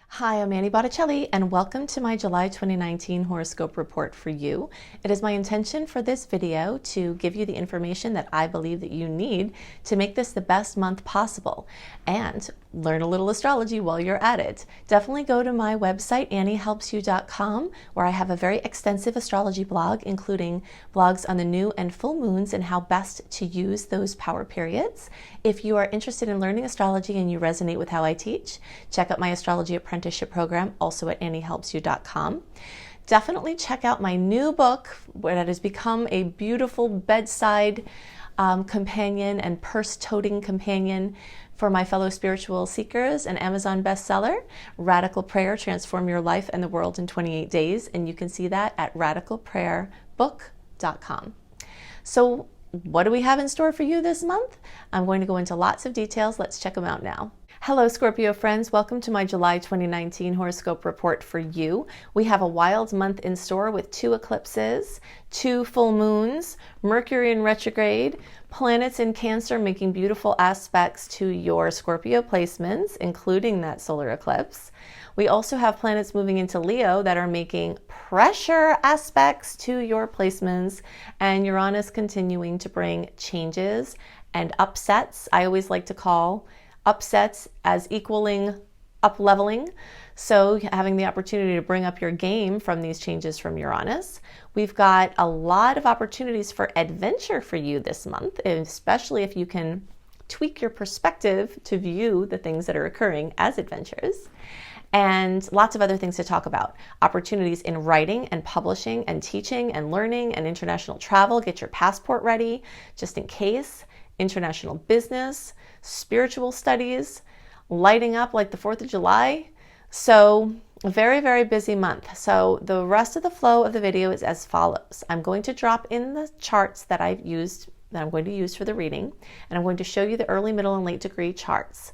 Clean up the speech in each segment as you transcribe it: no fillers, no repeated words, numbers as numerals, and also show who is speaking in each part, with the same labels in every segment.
Speaker 1: Hi, I'm Annie Botticelli, and welcome to my July 2019 horoscope report for you. It is my intention for this video to give you the information that I believe that you need to make this the best month possible and learn a little astrology while you're at it. Definitely go to my website, anniehelpsyou.com, where I have a very extensive astrology blog, including blogs on the new and full moons and how best to use those power periods. If you are interested in learning astrology and you resonate with how I teach, check out my astrology apprenticeship program, also at anniehelpsyou.com. Definitely check out my new book, that has become a beautiful bedside companion and purse-toting companion for my fellow spiritual seekers, an Amazon bestseller, Radical Prayer, Transform Your Life and the World in 28 Days. And you can see that at radicalprayerbook.com. So what do we have in store for you this month? I'm going to go into lots of details. Let's check them out now. Hello, Scorpio friends. Welcome to my July 2019 horoscope report for you. We have a wild month in store with 2 eclipses, 2 full moons, Mercury in retrograde, planets in Cancer making beautiful aspects to your Scorpio placements, including that solar eclipse. We also have planets moving into Leo that are making pressure aspects to your placements, and Uranus continuing to bring changes and upsets. I always like to call upsets as equaling up-leveling. So having the opportunity to bring up your game from these changes from Uranus. We've got a lot of opportunities for adventure for you this month, especially if you can tweak your perspective to view the things that are occurring as adventures. And lots of other things to talk about. Opportunities in writing and publishing and teaching and learning and international travel. Get your passport ready just in case. International business, spiritual studies, lighting up like the 4th of July. So a very, very busy month. So the rest of the flow of the video is as follows. I'm going to drop in the charts that I'm going to use for the reading, and I'm going to show you the early, middle, and late degree charts.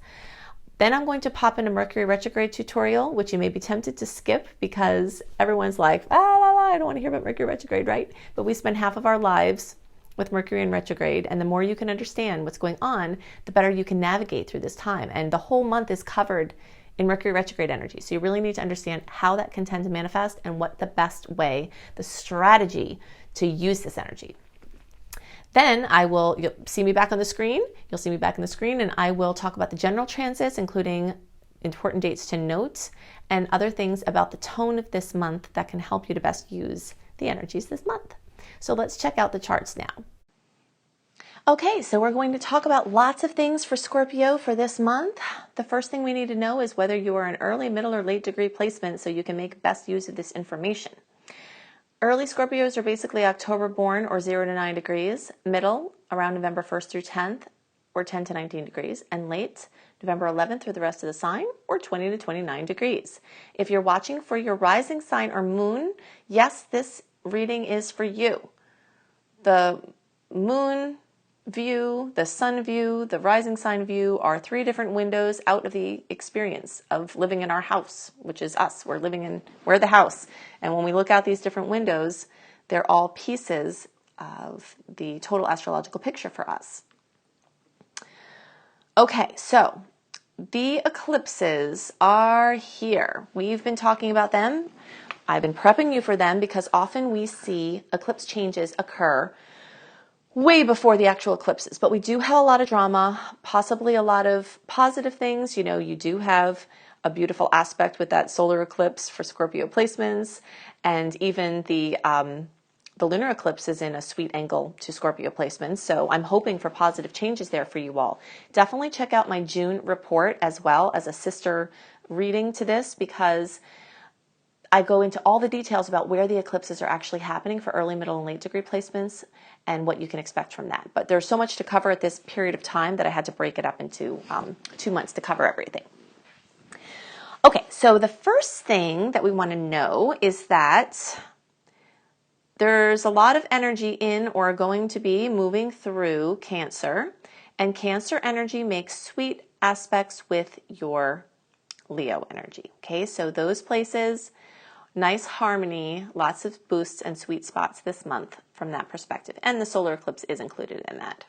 Speaker 1: Then I'm going to pop in a Mercury Retrograde tutorial, which you may be tempted to skip because everyone's like, I don't want to hear about Mercury Retrograde, right? But we spend half of our lives with Mercury in retrograde, and the more you can understand what's going on, the better you can navigate through this time. And the whole month is covered in Mercury retrograde energy. So you really need to understand how that can tend to manifest and what the best way, the strategy to use this energy. Then you'll see me back on the screen. You'll see me back on the screen, and I will talk about the general transits, including important dates to note and other things about the tone of this month that can help you to best use the energies this month. So let's check out the charts now. Okay, so we're going to talk about lots of things for Scorpio for this month. The first thing we need to know is whether you are an early, middle, or late degree placement so you can make best use of this information. Early Scorpios are basically October born or 0 to 9 degrees, middle around November 1st through 10th or 10 to 19 degrees, and late November 11th through the rest of the sign or 20 to 29 degrees. If you're watching for your rising sign or moon, yes, this reading is for you. The moon view, the sun view, the rising sign view are 3 different windows out of the experience of living in our house, which is us. We're the house. And when we look out these different windows, they're all pieces of the total astrological picture for us. Okay, so the eclipses are here. We've been talking about them. I've been prepping you for them because often we see eclipse changes occur way before the actual eclipses, but we do have a lot of drama, possibly a lot of positive things. You know, you do have a beautiful aspect with that solar eclipse for Scorpio placements, and even the lunar eclipse is in a sweet angle to Scorpio placements. So I'm hoping for positive changes there for you all. Definitely check out my June report as well as a sister reading to this, because I go into all the details about where the eclipses are actually happening for early, middle, and late degree placements and what you can expect from that. But there's so much to cover at this period of time that I had to break it up into 2 months to cover everything. Okay, so the first thing that we want to know is that there's a lot of energy in or going to be moving through Cancer, and Cancer energy makes sweet aspects with your Leo energy. Okay, so those places, nice harmony, lots of boosts and sweet spots this month from that perspective. And the solar eclipse is included in that.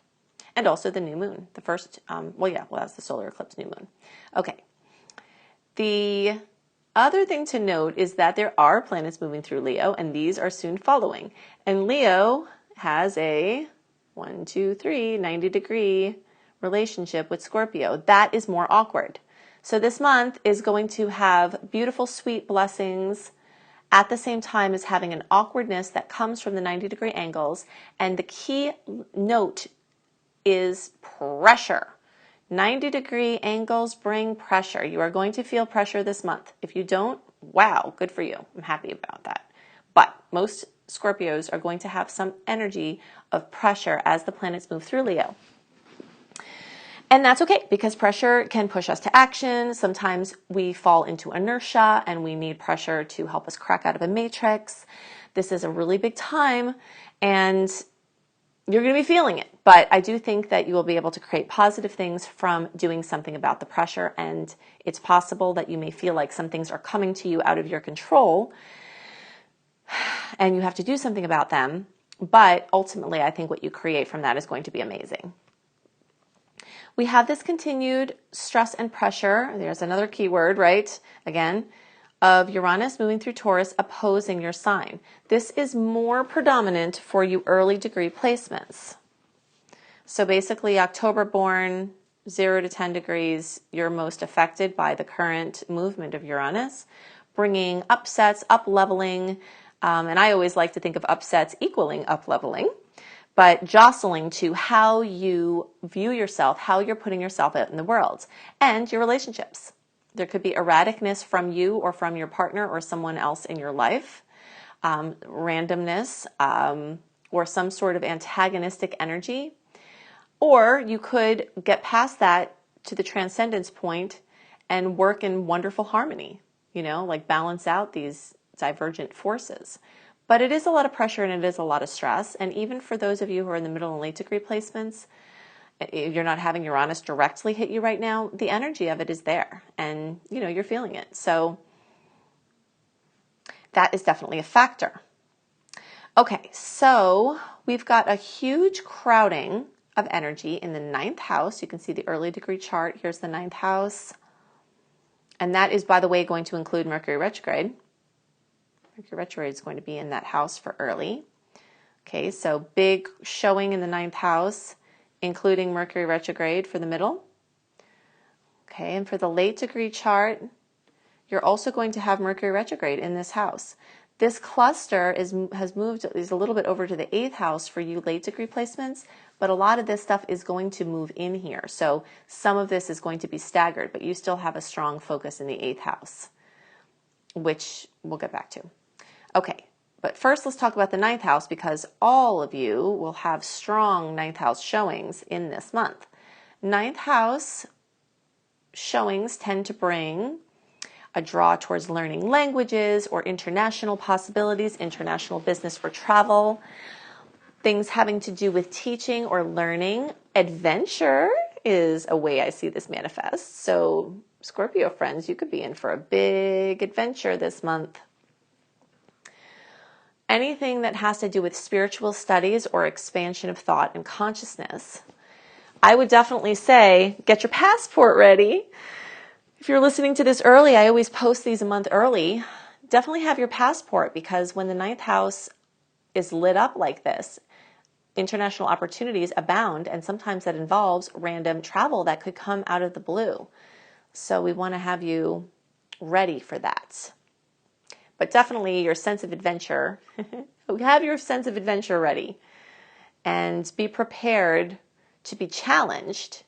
Speaker 1: And also the new moon. The first, that's the solar eclipse, new moon. Okay. The Other thing to note is that there are planets moving through Leo, and these are soon following. And Leo has a 90-degree relationship with Scorpio. That is more awkward. So this month is going to have beautiful, sweet blessings at the same time as having an awkwardness that comes from the 90-degree angles. And the key note is pressure. 90-degree angles bring pressure. You are going to feel pressure this month. If you don't, wow, good for you. I'm happy about that. But most Scorpios are going to have some energy of pressure as the planets move through Leo. And that's okay, because pressure can push us to action. Sometimes we fall into inertia and we need pressure to help us crack out of a matrix. This is a really big time and you're going to be feeling it. But I do think that you will be able to create positive things from doing something about the pressure. And it's possible that you may feel like some things are coming to you out of your control and you have to do something about them. But ultimately, I think what you create from that is going to be amazing. We have this continued stress and pressure. There's another keyword, right? Again, of Uranus moving through Taurus, opposing your sign. This is more predominant for you early degree placements. So basically, October born, 0 to 10 degrees, you're most affected by the current movement of Uranus, bringing upsets, up-leveling, and I always like to think of upsets equaling up-leveling, but jostling to how you view yourself, how you're putting yourself out in the world, and your relationships. There could be erraticness from you or from your partner or someone else in your life, randomness, or some sort of antagonistic energy. Or you could get past that to the transcendence point and work in wonderful harmony, like balance out these divergent forces. But it is a lot of pressure and it is a lot of stress. And even for those of you who are in the middle and late degree placements, you're not having Uranus directly hit you right now, the energy of it is there and you're feeling it. So that is definitely a factor. Okay, so we've got a huge crowding of energy in the 9th house. You can see the early degree chart. Here's the 9th house. And that is, by the way, going to include Mercury Retrograde. Mercury Retrograde is going to be in that house for early. Okay, so big showing in the 9th house, including Mercury Retrograde for the middle. Okay, and for the late degree chart, you're also going to have Mercury Retrograde in this house. This cluster is a little bit over to the 8th house for you late degree placements, but a lot of this stuff is going to move in here. So some of this is going to be staggered, but you still have a strong focus in the 8th house, which we'll get back to. Okay, but first let's talk about the 9th house because all of you will have strong 9th house showings in this month. 9th house showings tend to bring a draw towards learning languages or international possibilities, international business for travel, things having to do with teaching or learning. Adventure is a way I see this manifest. So Scorpio friends, you could be in for a big adventure this month. Anything that has to do with spiritual studies or expansion of thought and consciousness. I would definitely say get your passport ready. If you're listening to this early, I always post these a month early. Definitely have your passport because when the 9th house is lit up like this, international opportunities abound, and sometimes that involves random travel that could come out of the blue. So we want to have you ready for that. But definitely your sense of adventure, have your sense of adventure ready and be prepared to be challenged,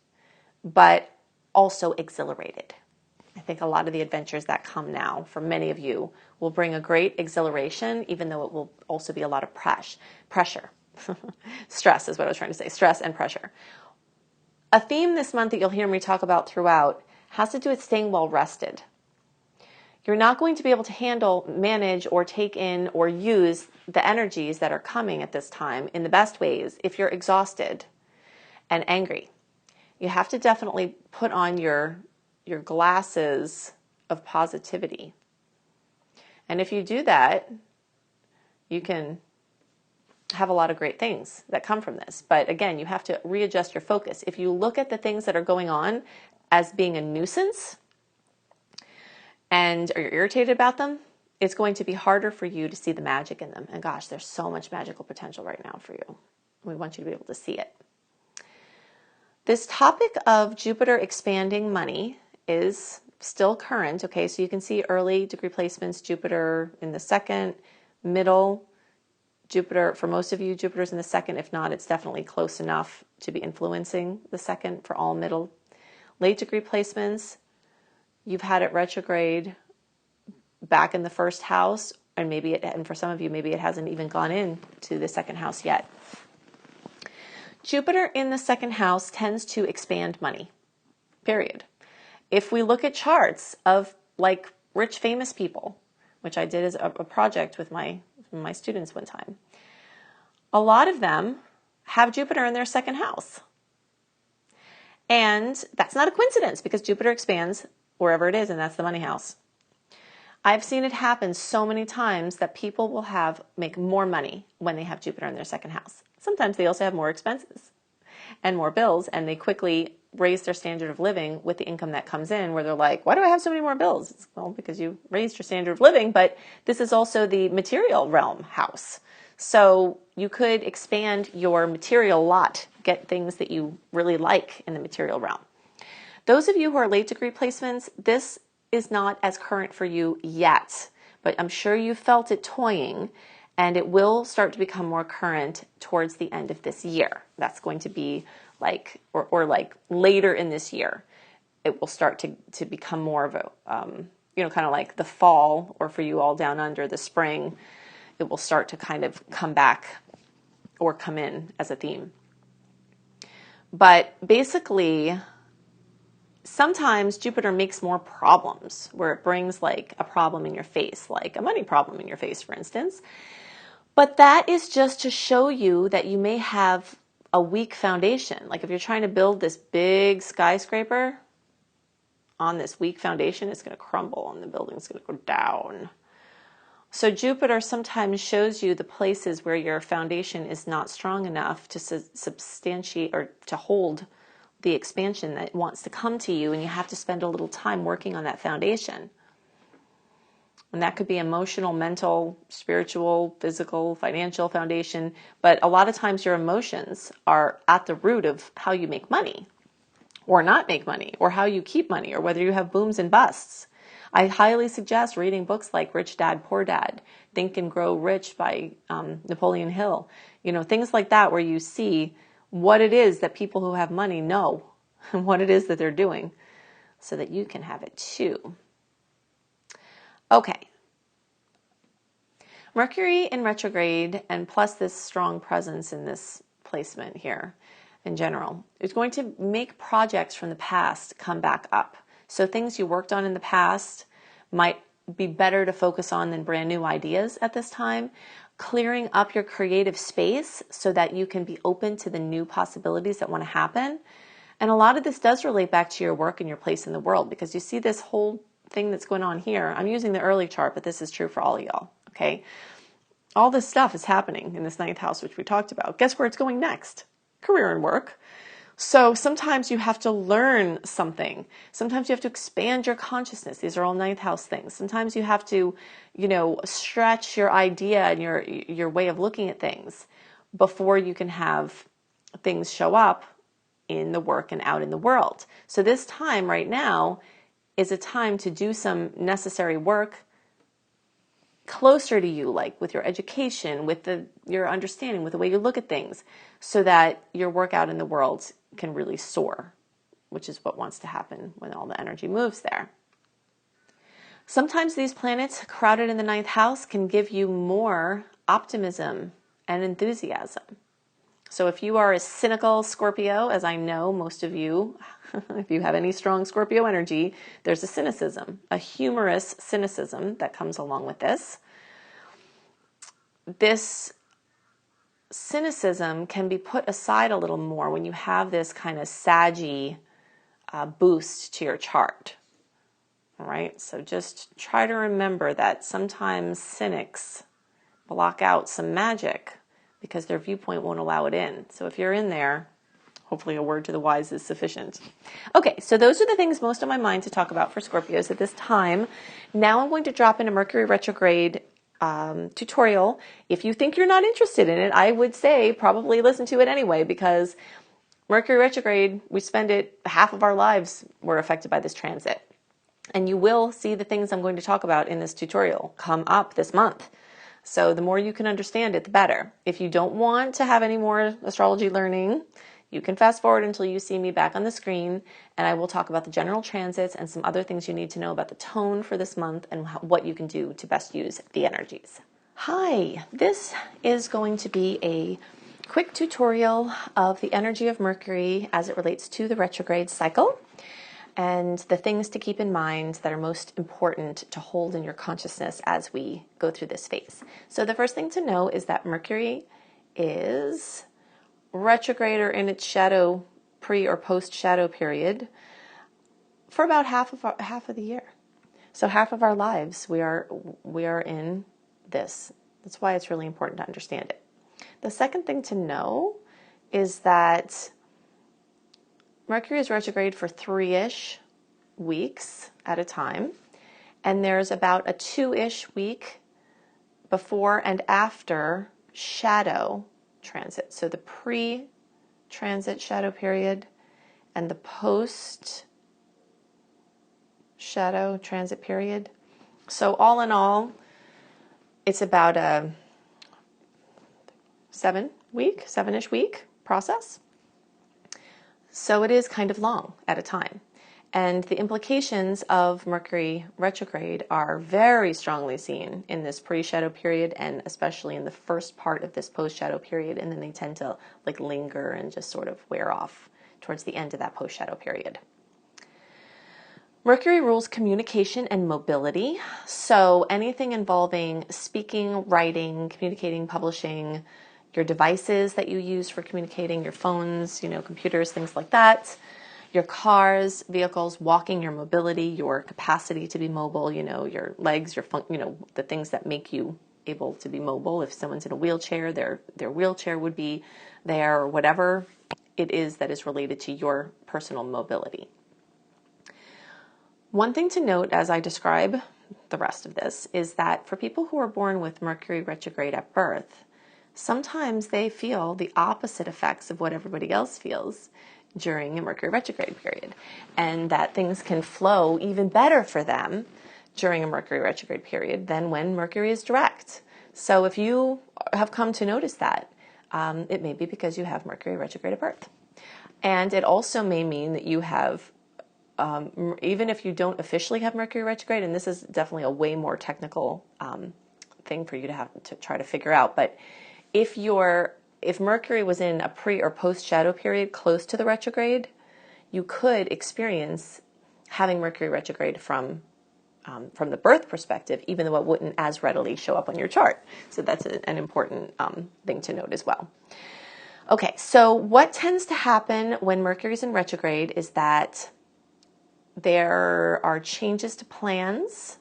Speaker 1: but also exhilarated. I think a lot of the adventures that come now for many of you will bring a great exhilaration, even though it will also be a lot of pressure. Stress is what I was trying to say, stress and pressure. A theme this month that you'll hear me talk about throughout has to do with staying well rested. You're not going to be able to handle, manage, or take in or use the energies that are coming at this time in the best ways if you're exhausted and angry. You have to definitely put on your glasses of positivity. And if you do that, you can have a lot of great things that come from this. But again, you have to readjust your focus. If you look at the things that are going on as being a nuisance, or you're irritated about them, it's going to be harder for you to see the magic in them. And gosh, there's so much magical potential right now for you. We want you to be able to see it. This topic of Jupiter expanding money is still current, okay? So you can see early degree placements, Jupiter in the second, middle, Jupiter, for most of you, Jupiter's in the second. If not, it's definitely close enough to be influencing the second for all middle. Late degree placements, you've had it retrograde back in the first house, and and for some of you, maybe it hasn't even gone into the second house yet. Jupiter in the second house tends to expand money, period. If we look at charts of like rich, famous people, which I did as a project with my students one time, a lot of them have Jupiter in their second house. And that's not a coincidence because Jupiter expands wherever it is, and that's the money house. I've seen it happen so many times that people will make more money when they have Jupiter in their second house. Sometimes they also have more expenses and more bills, and they quickly raise their standard of living with the income that comes in, where they're like, why do I have so many more bills? It's, well, because you raised your standard of living, but this is also the material realm house. So you could expand your material lot, get things that you really like in the material realm. Those of you who are late degree placements, this is not as current for you yet, but I'm sure you felt it toying, and it will start to become more current towards the end of this year. That's going to be like, or like later in this year, it will start to become more of a, kind of like the fall, or for you all down under the spring, it will start to kind of come back or come in as a theme. But basically, sometimes Jupiter makes more problems, where it brings like a problem in your face, like a money problem in your face, for instance. But that is just to show you that you may have a weak foundation. Like if you're trying to build this big skyscraper on this weak foundation, it's going to crumble and the building's going to go down. So Jupiter sometimes shows you the places where your foundation is not strong enough to substantiate or to hold the expansion that wants to come to you, and you have to spend a little time working on that foundation. And that could be emotional, mental, spiritual, physical, financial foundation. But a lot of times your emotions are at the root of how you make money or not make money, or how you keep money, or whether you have booms and busts. I highly suggest reading books like Rich Dad, Poor Dad, Think and Grow Rich by Napoleon Hill. Things like that, where you see what it is that people who have money know and what it is that they're doing so that you can have it too. Okay. Mercury in retrograde, and plus this strong presence in this placement here in general, is going to make projects from the past come back up. So things you worked on in the past might be better to focus on than brand new ideas at this time. Clearing up your creative space so that you can be open to the new possibilities that want to happen. And a lot of this does relate back to your work and your place in the world, because you see this whole thing that's going on here. I'm using the early chart, but this is true for all of y'all, okay? All this stuff is happening in this ninth house, which we talked about. Guess where it's going next? Career and work. So sometimes you have to learn something. Sometimes you have to expand your consciousness. These are all ninth house things. Sometimes you have to, stretch your idea and your way of looking at things before you can have things show up in the work and out in the world. So this time right now is a time to do some necessary work closer to you, like with your education, with your understanding, with the way you look at things, so that your work out in the world can really soar, which is what wants to happen when all the energy moves there. Sometimes these planets crowded in the ninth house can give you more optimism and enthusiasm. So if you are a cynical Scorpio, as I know most of you, if you have any strong Scorpio energy, there's a cynicism, a humorous cynicism that comes along with this. This cynicism can be put aside a little more when you have this kind of saggy boost to your chart. All right, so just try to remember that sometimes cynics block out some magic because their viewpoint won't allow it in. So if you're in there, hopefully a word to the wise is sufficient. Okay, so those are the things most on my mind to talk about for Scorpios at this time. Now I'm going to drop in a Mercury retrograde tutorial. If you think you're not interested in it, I would say probably listen to it anyway, because Mercury retrograde, we spend it, half of our lives were affected by this transit. And you will see the things I'm going to talk about in this tutorial come up this month. So the more you can understand it, the better. If you don't want to have any more astrology learning, you can fast forward until you see me back on the screen, and I will talk about the general transits and some other things you need to know about the tone for this month and what you can do to best use the energies. Hi, this is going to be a quick tutorial of the energy of Mercury as it relates to the retrograde cycle and the things to keep in mind that are most important to hold in your consciousness as we go through this phase. So the first thing to know is that Mercury is retrograde or in its shadow, pre or post shadow period for about half of the year. So half of our lives we are in this. That's why it's really important to understand it. The second thing to know is that Mercury is retrograde for 3-ish weeks at a time, and there's about a 2-ish week before and after shadow transit. So the pre-transit shadow period and the post-shadow transit period. So all in all, it's about a 7-ish week process. So it is kind of long at a time. And the implications of Mercury retrograde are very strongly seen in this pre-shadow period and especially in the first part of this post-shadow period, and then they tend to like linger and just sort of wear off towards the end of that post-shadow period. Mercury rules communication and mobility, so anything involving speaking, writing, communicating, publishing, your devices that you use for communicating, your phones, computers, things like that, your cars, vehicles, walking, your mobility, your capacity to be mobile, your legs, the things that make you able to be mobile. If someone's in a wheelchair, their wheelchair would be there, or whatever it is that is related to your personal mobility. One thing to note as I describe the rest of this is that for people who are born with Mercury retrograde at birth, sometimes they feel the opposite effects of what everybody else feels during a Mercury retrograde period, and that things can flow even better for them during a Mercury retrograde period than when Mercury is direct. So if you have come to notice that, it may be because you have Mercury retrograde at birth. And it also may mean that you have, even if you don't officially have Mercury retrograde, and this is definitely a way more technical thing for you to have to try to figure out, but if Mercury was in a pre or post shadow period close to the retrograde, you could experience having Mercury retrograde from the birth perspective, even though it wouldn't as readily show up on your chart. So that's an important thing to note as well. Okay, so what tends to happen when Mercury's in retrograde is that there are changes to plans.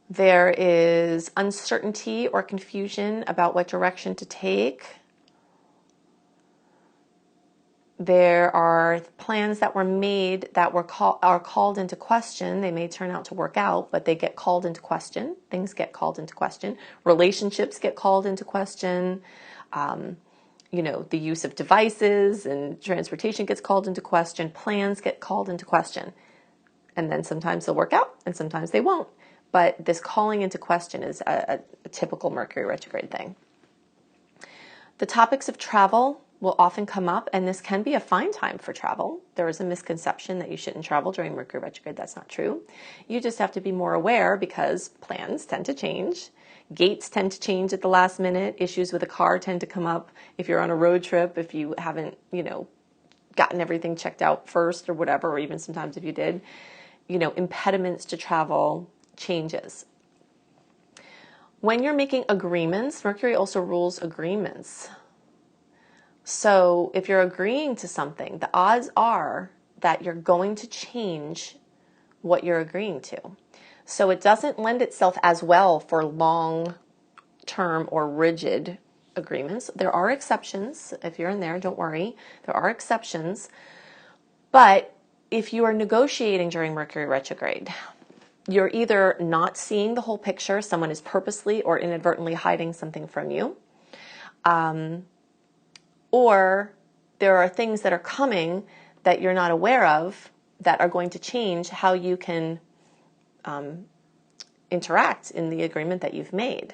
Speaker 1: There is uncertainty or confusion about what direction to take. There are plans that were made that are called into question. They may turn out to work out, but they get called into question. Things get called into question. Relationships get called into question. The use of devices and transportation gets called into question. Plans get called into question. And then sometimes they'll work out and sometimes they won't. But this calling into question is a typical Mercury retrograde thing. The topics of travel will often come up, and this can be a fine time for travel. There is a misconception that you shouldn't travel during Mercury retrograde. That's not true. You just have to be more aware because plans tend to change. Gates tend to change at the last minute. Issues with a car tend to come up if you're on a road trip, if you haven't, gotten everything checked out first or whatever, or even sometimes if you did. Impediments to travel, changes. When you're making agreements, Mercury also rules agreements. So if you're agreeing to something, the odds are that you're going to change what you're agreeing to. So it doesn't lend itself as well for long-term or rigid agreements. There are exceptions. If you're in there, don't worry. There are exceptions. But if you are negotiating during Mercury retrograde, you're either not seeing the whole picture, someone is purposely or inadvertently hiding something from you, or there are things that are coming that you're not aware of that are going to change how you can interact in the agreement that you've made.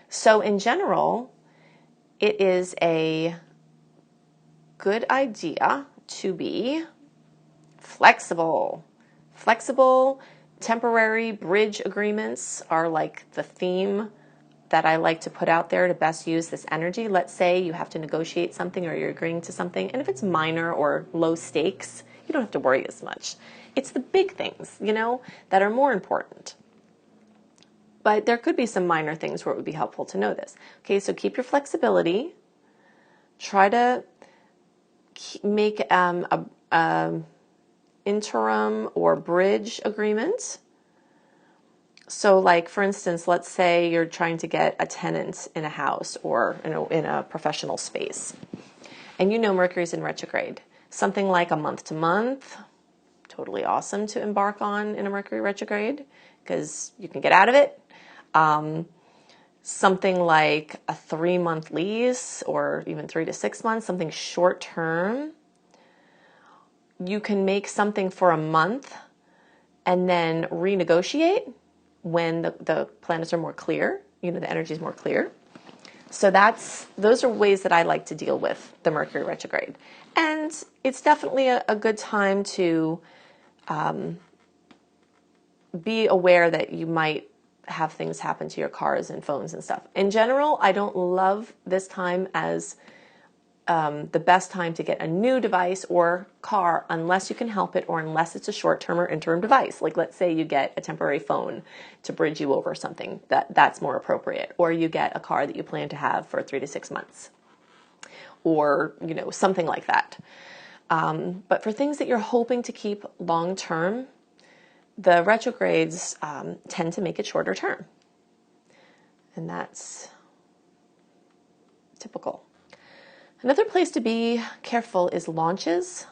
Speaker 1: So in general, it is a good idea to be flexible. Flexible, temporary bridge agreements are like the theme that I like to put out there to best use this energy. Let's say you have to negotiate something or you're agreeing to something, and if it's minor or low stakes, you don't have to worry as much. It's the big things, that are more important. But there could be some minor things where it would be helpful to know this. Okay, so keep your flexibility. Try to make a interim or bridge agreement. So like, for instance, let's say you're trying to get a tenant in a house or in a professional space, and Mercury's in retrograde. Something like a month to month, totally awesome to embark on in a Mercury retrograde because you can get out of it. Something like a 3-month lease or even 3 to 6 months, something short term. You can make something for a month and then renegotiate when the planets are more clear, the energy is more clear. So those are ways that I like to deal with the Mercury retrograde. And it's definitely a good time to be aware that you might have things happen to your cars and phones and stuff. In general, I don't love this time as the best time to get a new device or car unless you can help it or unless it's a short-term or interim device. Like let's say you get a temporary phone to bridge you over something, that's more appropriate. Or you get a car that you plan to have for 3 to 6 months. Or, something like that. But for things that you're hoping to keep long-term, the retrogrades tend to make it shorter term. And that's typical. Another place to be careful is launches.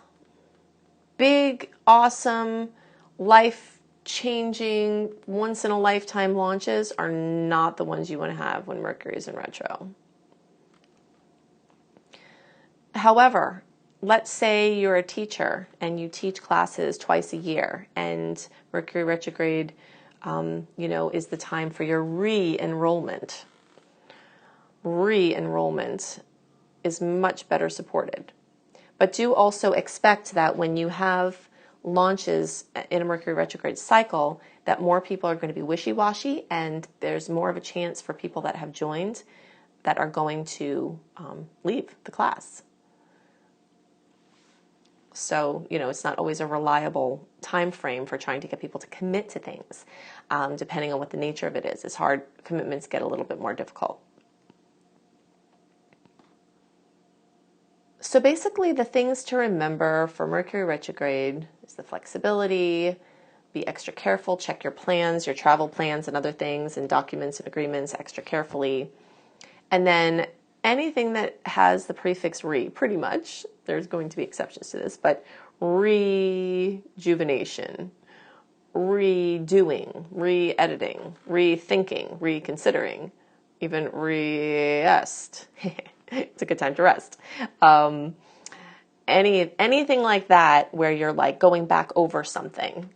Speaker 1: Big, awesome, life-changing, once-in-a-lifetime launches are not the ones you want to have when Mercury is in retro. However, let's say you're a teacher and you teach classes twice a year and Mercury retrograde, is the time for your re-enrollment. Re-enrollment is much better supported. But do also expect that when you have launches in a Mercury retrograde cycle, that more people are going to be wishy-washy and there's more of a chance for people that have joined that are going to leave the class. So, it's not always a reliable time frame for trying to get people to commit to things, depending on what the nature of it is. It's hard. Commitments get a little bit more difficult. So basically the things to remember for Mercury retrograde is the flexibility, be extra careful, check your plans, your travel plans and other things and documents and agreements extra carefully. And then anything that has the prefix re, pretty much, there's going to be exceptions to this, but rejuvenation, redoing, re-editing, rethinking, reconsidering, even rest. It's a good time to rest. Anything like that where you're like going back over something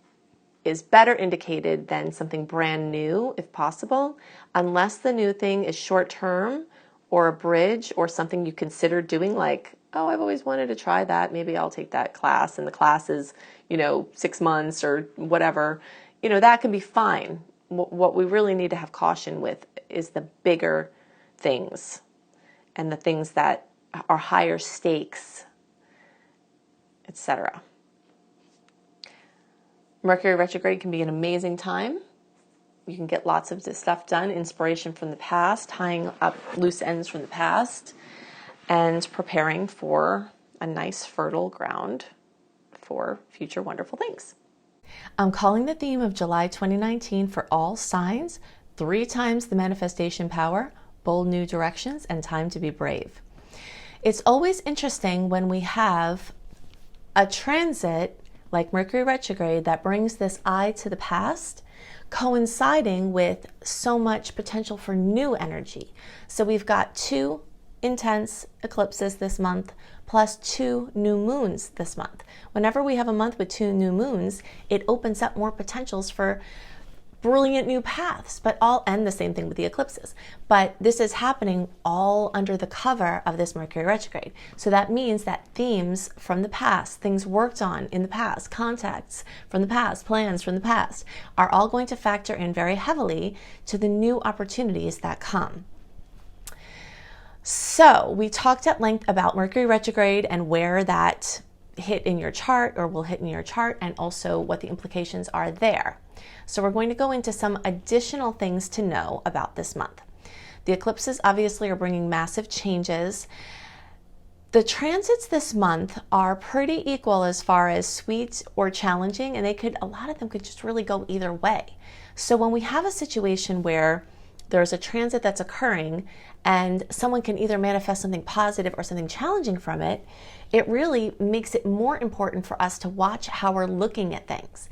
Speaker 1: is better indicated than something brand new, if possible, unless the new thing is short term or a bridge or something you consider doing, like, oh, I've always wanted to try that. Maybe I'll take that class, and the class is, 6 months or whatever. That can be fine. What we really need to have caution with is the bigger things and the things that are higher stakes, etc. Mercury retrograde can be an amazing time. You can get lots of stuff done, inspiration from the past, tying up loose ends from the past, and preparing for a nice fertile ground for future wonderful things. I'm calling the theme of July 2019 for all signs 3 times the manifestation power, bold new directions, and time to be brave. It's always interesting when we have a transit like Mercury retrograde that brings this eye to the past, coinciding with so much potential for new energy. So we've got 2 intense eclipses this month, plus 2 new moons this month. Whenever we have a month with 2 new moons, it opens up more potentials for brilliant new paths, and the same thing with the eclipses. But this is happening all under the cover of this Mercury retrograde. So that means that themes from the past, things worked on in the past, contacts from the past, plans from the past, are all going to factor in very heavily to the new opportunities that come. So we talked at length about Mercury retrograde and where that hit in your chart or will hit in your chart, and also what the implications are there. So we're going to go into some additional things to know about this month. The eclipses obviously are bringing massive changes. The transits this month are pretty equal as far as sweet or challenging, and a lot of them could just really go either way. So when we have a situation where there's a transit that's occurring and someone can either manifest something positive or something challenging from it, it really makes it more important for us to watch how we're looking at things.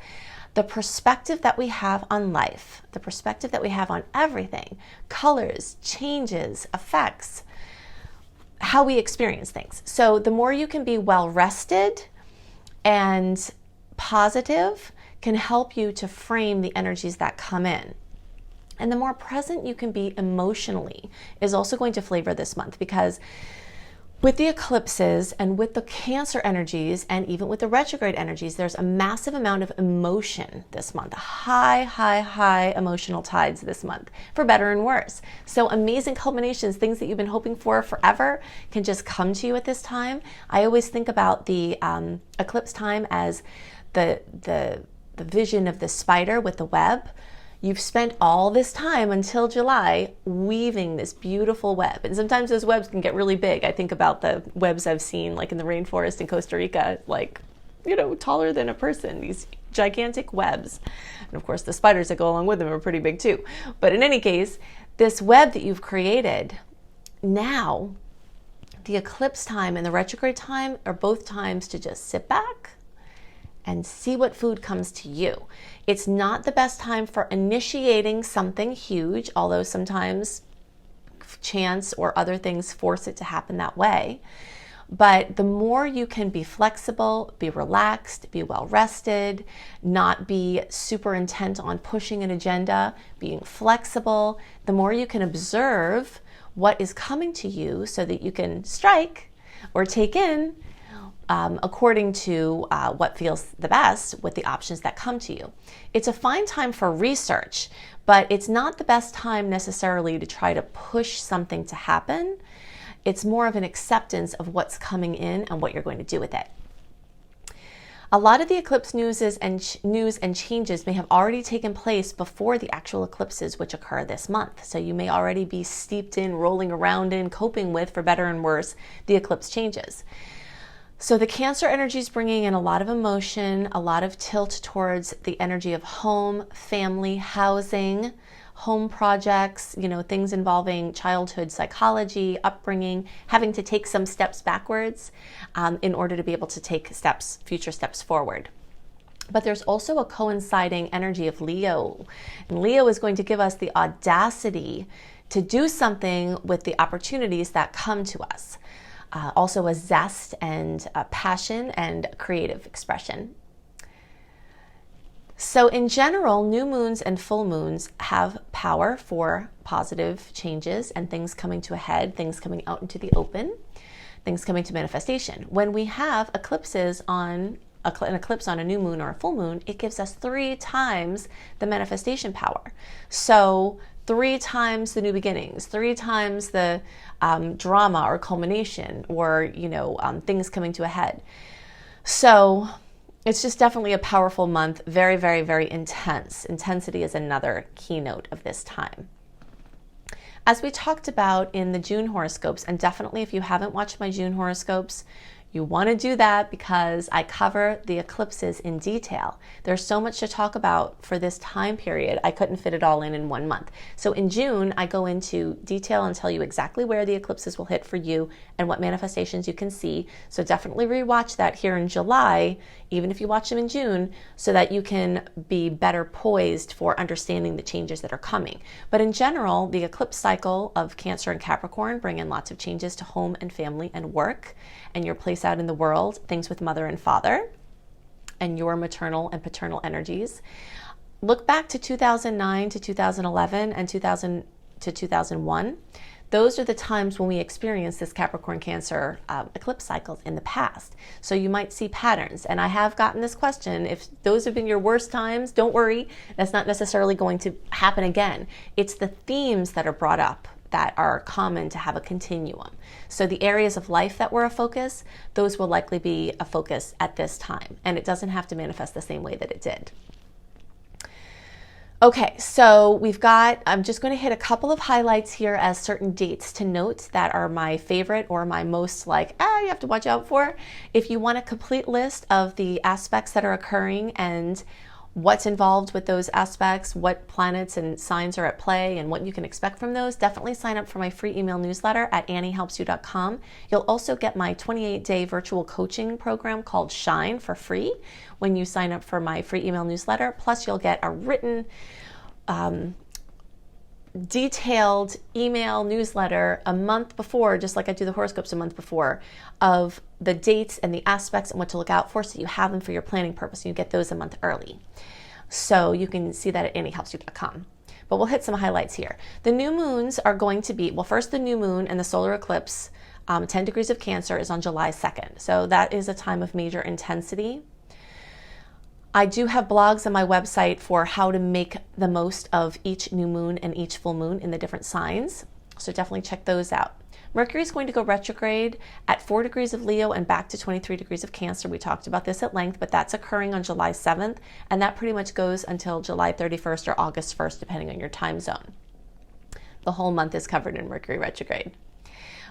Speaker 1: The perspective that we have on life, the perspective that we have on everything, colors, changes, effects, how we experience things. So the more you can be well rested and positive can help you to frame the energies that come in. And the more present you can be emotionally is also going to flavor this month, because with the eclipses and with the Cancer energies and even with the retrograde energies, there's a massive amount of emotion this month, high emotional tides this month, for better and worse. So amazing culminations, things that you've been hoping for forever, can just come to you at this time. I always think about the eclipse time as the vision of the spider with the web. You've spent all this time until July weaving this beautiful web. And sometimes those webs can get really big. I think about the webs I've seen like in the rainforest in Costa Rica, like, taller than a person, these gigantic webs. And of course the spiders that go along with them are pretty big too. But in any case, this web that you've created, now the eclipse time and the retrograde time are both times to just sit back and see what food comes to you. It's not the best time for initiating something huge, although sometimes chance or other things force it to happen that way. But the more you can be flexible, be relaxed, be well rested, not be super intent on pushing an agenda, being flexible, the more you can observe what is coming to you so that you can strike or take in according to what feels the best with the options that come to you. It's a fine time for research, but it's not the best time necessarily to try to push something to happen. It's more of an acceptance of what's coming in and what you're going to do with it. A lot of the eclipse news and changes may have already taken place before the actual eclipses, which occur this month. So you may already be steeped in, rolling around in, coping with, for better and worse, the eclipse changes. So the Cancer energy is bringing in a lot of emotion, a lot of tilt towards the energy of home, family, housing, home projects, things involving childhood psychology, upbringing, having to take some steps backwards in order to be able to take future steps forward. But there's also a coinciding energy of Leo. And Leo is going to give us the audacity to do something with the opportunities that come to us. Also a zest and a passion and creative expression. So in general, new moons and full moons have power for positive changes and things coming to a head, things coming out into the open, things coming to manifestation. When we have eclipses on an eclipse on a new moon or a full moon, it gives us 3 times the manifestation power. So 3 times the new beginnings, 3 times the drama or culmination, or things coming to a head. So it's just definitely a powerful month, very, very, very intense. Intensity is another keynote of this time. As we talked about in the June horoscopes, and definitely if you haven't watched my June horoscopes, You want to do that because I cover the eclipses in detail. There's so much to talk about for this time period. I couldn't fit it all in 1 month. So in June, I go into detail and tell you exactly where the eclipses will hit for you and what manifestations you can see. So definitely rewatch that here in July, even if you watch them in June, so that you can be better poised for understanding the changes that are coming. But in general, the eclipse cycle of Cancer and Capricorn bring in lots of changes to home and family and work and your place out in the world, things with mother and father, and your maternal and paternal energies. Look back to 2009 to 2011 and 2000 to 2001. Those are the times when we experienced this Capricorn Cancer eclipse cycles in the past. So you might see patterns. And I have gotten this question. If those have been your worst times, don't worry. That's not necessarily going to happen again. It's the themes that are brought up that are common to have a continuum. So the areas of life that were a focus, those will likely be a focus at this time. And it doesn't have to manifest the same way that it did. Okay, so I'm just going to hit a couple of highlights here as certain dates to note that are my favorite or my most you have to watch out for. If you want a complete list of the aspects that are occurring and what's involved with those aspects, what planets and signs are at play, and what you can expect from those, definitely sign up for my free email newsletter at anniehelpsyou.com. You'll also get my 28-day virtual coaching program called Shine for free when you sign up for my free email newsletter. Plus, you'll get a written detailed email newsletter a month before, just like I do the horoscopes a month before, of the dates and the aspects and what to look out for, so you have them for your planning purpose. You get those a month early. So you can see that at anniehelpsyou.com. But we'll hit some highlights here. The new moons are going to be, well, first the new moon and the solar eclipse, 10 degrees of Cancer, is on July 2nd. So that is a time of major intensity. I do have blogs on my website for how to make the most of each new moon and each full moon in the different signs. So definitely check those out. Mercury is going to go retrograde at 4 degrees of Leo and back to 23 degrees of Cancer. We talked about this at length, but that's occurring on July 7th, and that pretty much goes until July 31st or August 1st, depending on your time zone. The whole month is covered in Mercury retrograde.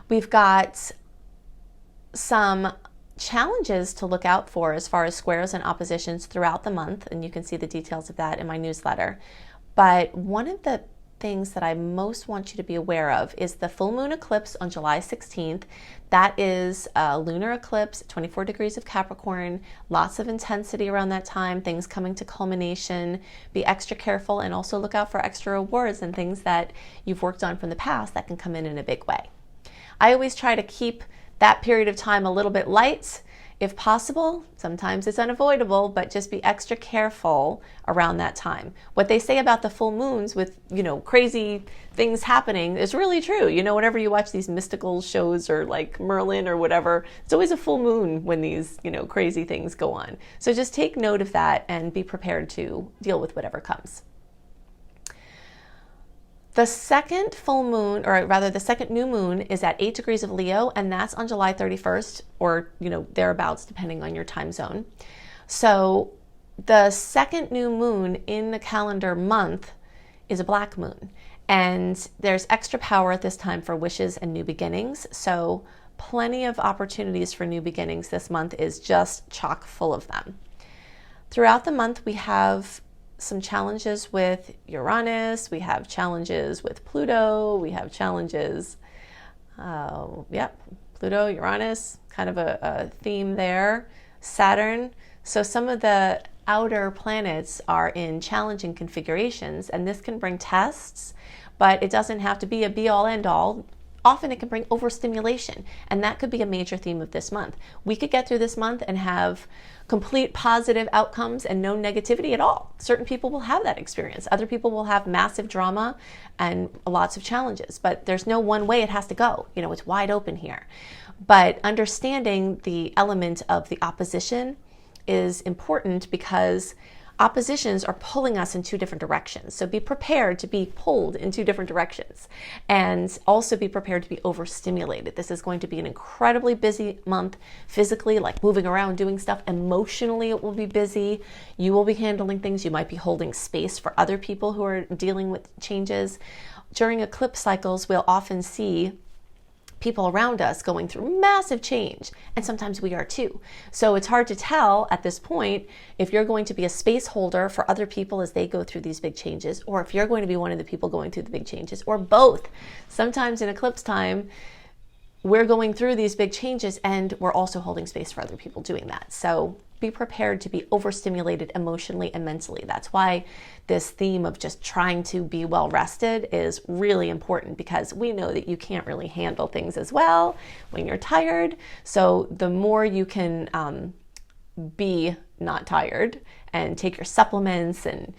Speaker 1: We've got some challenges to look out for as far as squares and oppositions throughout the month, and you can see the details of that in my newsletter. But one of the things that I most want you to be aware of is the full moon eclipse on July 16th. That is a lunar eclipse, 24 degrees of Capricorn, lots of intensity around that time, things coming to culmination. Be extra careful and also look out for extra rewards and things that you've worked on from the past that can come in a big way. I always try to keep that period of time a little bit light if possible. Sometimes it's unavoidable, but just be extra careful around that time. What they say about the full moons with, crazy things happening is really true. Whenever you watch these mystical shows or like Merlin or whatever, it's always a full moon when these, crazy things go on. So just take note of that and be prepared to deal with whatever comes. The second full moon, or rather the second new moon, is at 8 degrees of Leo, and that's on July 31st or, thereabouts, depending on your time zone. So the second new moon in the calendar month is a black moon, and there's extra power at this time for wishes and new beginnings. So plenty of opportunities for new beginnings. This month is just chock full of them. Throughout the month, we have some challenges with Uranus, we have challenges with Pluto, we have challenges, Pluto, Uranus, kind of a theme there, Saturn. So some of the outer planets are in challenging configurations, and this can bring tests, but it doesn't have to be a be-all, end-all. Often it can bring overstimulation, and that could be a major theme of this month. We could get through this month and have complete positive outcomes and no negativity at all. Certain people will have that experience. Other people will have massive drama and lots of challenges, but there's no one way it has to go. It's wide open here. But understanding the element of the opposition is important because oppositions are pulling us in two different directions. So be prepared to be pulled in two different directions, and also be prepared to be overstimulated. This is going to be an incredibly busy month physically, like moving around, doing stuff. Emotionally, it will be busy. You will be handling things. You might be holding space for other people who are dealing with changes. During eclipse cycles, we'll often see people around us going through massive change, and sometimes we are too. So it's hard to tell at this point if you're going to be a space holder for other people as they go through these big changes, or if you're going to be one of the people going through the big changes, or both. Sometimes in eclipse time, we're going through these big changes and we're also holding space for other people doing that. So be prepared to be overstimulated emotionally and mentally. That's why this theme of just trying to be well rested is really important, because we know that you can't really handle things as well when you're tired. So the more you can be not tired and take your supplements and,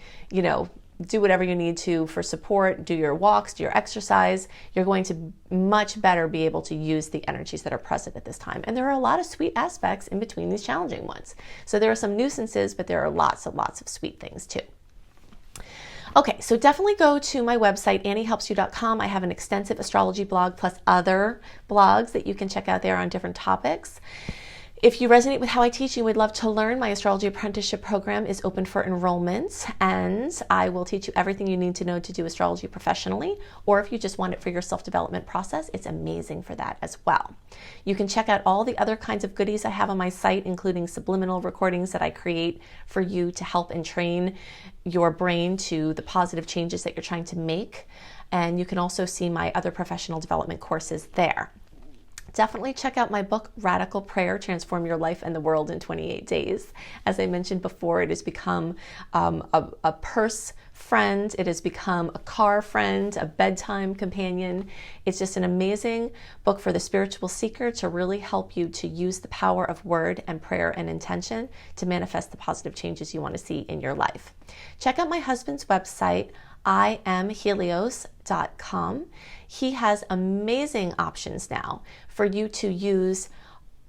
Speaker 1: do whatever you need to for support, do your walks, do your exercise, you're going to much better be able to use the energies that are present at this time. And there are a lot of sweet aspects in between these challenging ones. So there are some nuisances, but there are lots of sweet things too. Okay, so definitely go to my website, anniehelpsyou.com. I have an extensive astrology blog plus other blogs that you can check out there on different topics. If you resonate with how I teach and would love to learn, my astrology apprenticeship program is open for enrollment, and I will teach you everything you need to know to do astrology professionally, or if you just want it for your self-development process, it's amazing for that as well. You can check out all the other kinds of goodies I have on my site, including subliminal recordings that I create for you to help and train your brain to the positive changes that you're trying to make. And you can also see my other professional development courses there. Definitely check out my book, Radical Prayer, Transform Your Life and the World in 28 Days. As I mentioned before, it has become a purse friend. It has become a car friend, a bedtime companion. It's just an amazing book for the spiritual seeker to really help you to use the power of word and prayer and intention to manifest the positive changes you want to see in your life. Check out my husband's website, IamHelios.com. He has amazing options now for you to use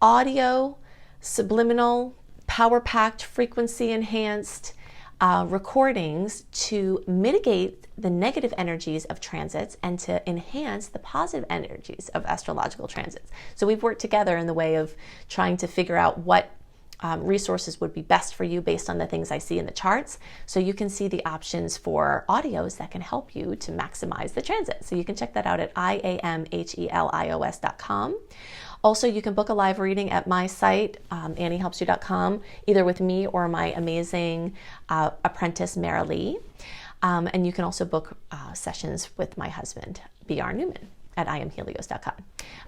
Speaker 1: audio, subliminal, power-packed, frequency-enhanced recordings to mitigate the negative energies of transits and to enhance the positive energies of astrological transits. So we've worked together in the way of trying to figure out what resources would be best for you based on the things I see in the charts. So you can see the options for audios that can help you to maximize the transit. So you can check that out at IamHelios.com. Also, you can book a live reading at my site, AnnieHelpsYou.com, either with me or my amazing apprentice, Marilee. And you can also book sessions with my husband, B.R. Newman, at IamHelios.com.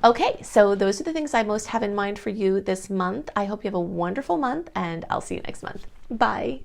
Speaker 1: Okay, so those are the things I most have in mind for you this month. I hope you have a wonderful month, and I'll see you next month. Bye.